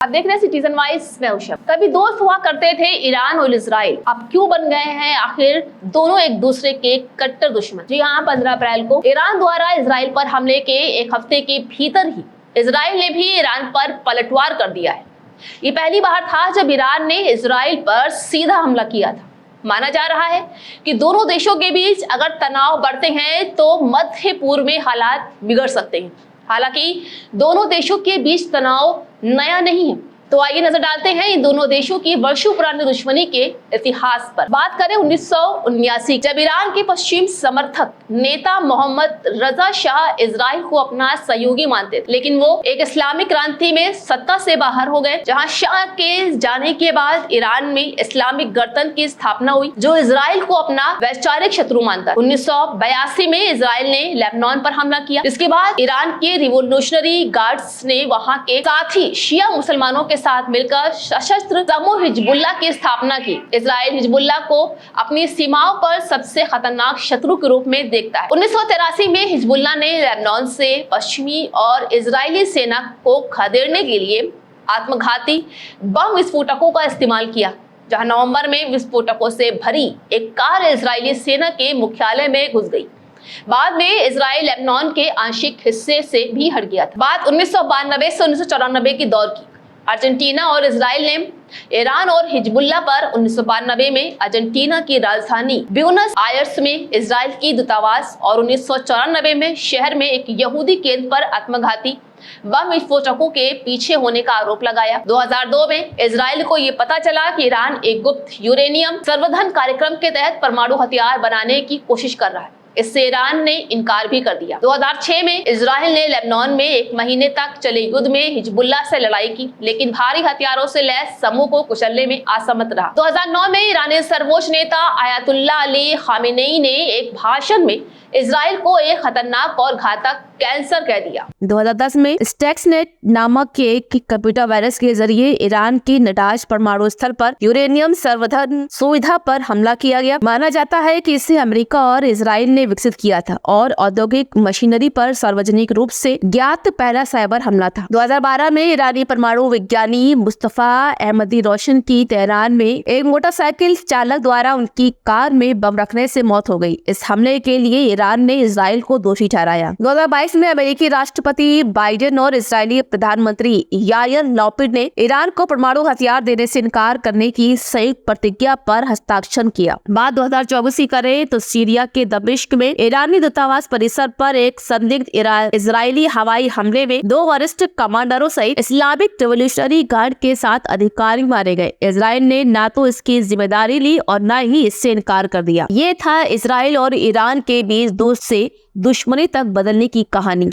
आप देख रहे हैं सिटीजन वाइज मैं उषा। कभी दोस्त हुआ करते थे ईरान और इजराइल, अब क्यों बन गए हैं आखिर दोनों एक दूसरे के कट्टर दुश्मन। जी हाँ, 15 अप्रैल को ईरान द्वारा इजराइल पर हमले के एक हफ्ते के भीतर ही इजराइल ने भी ईरान पर पलटवार कर दिया है। ये पहली बार था जब ईरान ने इजराइल पर सीधा हमला किया था। माना जा रहा है कि दोनों देशों के बीच अगर तनाव बढ़ते हैं तो मध्य पूर्व में हालात बिगड़ सकते हैं। हालांकि दोनों देशों के बीच तनाव नया नहीं है। तो आइए नजर डालते हैं इन दोनों देशों की वर्षों पुरानी दुश्मनी के इतिहास पर। बात करें 1979, जब ईरान के पश्चिम समर्थक नेता मोहम्मद रजा शाह इजराइल को अपना सहयोगी मानते थे, लेकिन वो एक इस्लामिक क्रांति में सत्ता से बाहर हो गए, जहां शाह के जाने के बाद ईरान में इस्लामिक गणतंत्र की स्थापना हुई, जो इजराइल को अपना वैचारिक शत्रु मानता है। 1982 में इजराइल ने लेबनान पर हमला किया। इसके बाद ईरान के रिवोल्यूशनरी गार्ड्स ने वहां के साथी शिया मुसलमानों के साथ मिलकर सशस्त्र समूह हिजबुल्लाह की स्थापना की। इजराइल हिजबुल्लाह को अपनी सीमाओं पर सबसे खतरनाक शत्रु के रूप में देखता है। 1983 में हिजबुल्लाह ने लेबनान से पश्चिमी और इजरायली सेना को खदेड़ने के लिए आत्मघाती बम विस्फोटकों का इस्तेमाल किया, जहां नवंबर में विस्फोटकों से भरी एक कार इजरायली सेना के मुख्यालय में घुस गई। बाद में इजराइल लेबनान के आंशिक हिस्से से भी हट गया था। बात 1992 से 1994 की दौर की। अर्जेंटीना और इजराइल ने ईरान और हिजबुल्लाह पर 1992 में अर्जेंटीना की राजधानी ब्यूनस आयर्स में इजराइल की दूतावास और 1994 में शहर में एक यहूदी केंद्र पर आत्मघाती बम विस्फोटकों के पीछे होने का आरोप लगाया। 2002 में इजराइल को ये पता चला कि ईरान एक गुप्त यूरेनियम संवर्धन कार्यक्रम के तहत परमाणु हथियार बनाने की कोशिश कर रहा है। इससे ईरान ने इनकार भी कर दिया। 2006 में इजराइल ने लेबनान में 1 महीने तक चले युद्ध में हिजबुल्लाह से लड़ाई की, लेकिन भारी हथियारों से लैस समूह को कुचलने में असमर्थ रहा। 2009 में ईरानी सर्वोच्च नेता आयतुल्लाह अली खामेनेई ने एक भाषण में इजराइल को एक खतरनाक और घातक कैंसर कह दिया। 2010 में स्टक्सनेट नामक एक कंप्यूटर वायरस के जरिए ईरान की नटाज परमाणु स्थल पर यूरेनियम संवर्धन सुविधा पर हमला किया गया। माना जाता है कि इसे अमेरिका और इजराइल ने विकसित किया था और औद्योगिक मशीनरी पर सार्वजनिक रूप से ज्ञात पहला साइबर हमला था। 2012 में ईरानी परमाणु विज्ञानी मुस्तफा अहमदी रोशन की तेहरान में एक मोटरसाइकिल चालक द्वारा उनकी कार में बम रखने से मौत हो गई। इस हमले के लिए ईरान ने इजराइल को दोषी ठहराया। 2022 में अमेरिकी राष्ट्रपति बाइडेन और इजरायली प्रधानमंत्री यायर लैपिड ने ईरान को परमाणु हथियार देने से इनकार करने की संयुक्त प्रतिज्ञा पर हस्ताक्षर किया। बात 2024 की करें तो सीरिया के दमिश्क में ईरानी दूतावास परिसर पर एक संदिग्ध इजरायली हवाई हमले में 2 वरिष्ठ कमांडरों सहित इस्लामिक रिवोल्यूशनरी गार्ड के 7 अधिकारी मारे गए। इजराइल ने न तो इसकी जिम्मेदारी ली और न ही इससे इनकार कर दिया। ये था इजराइल और ईरान के बीच दोस्त से दुश्मनी तक बदलने की कहानी।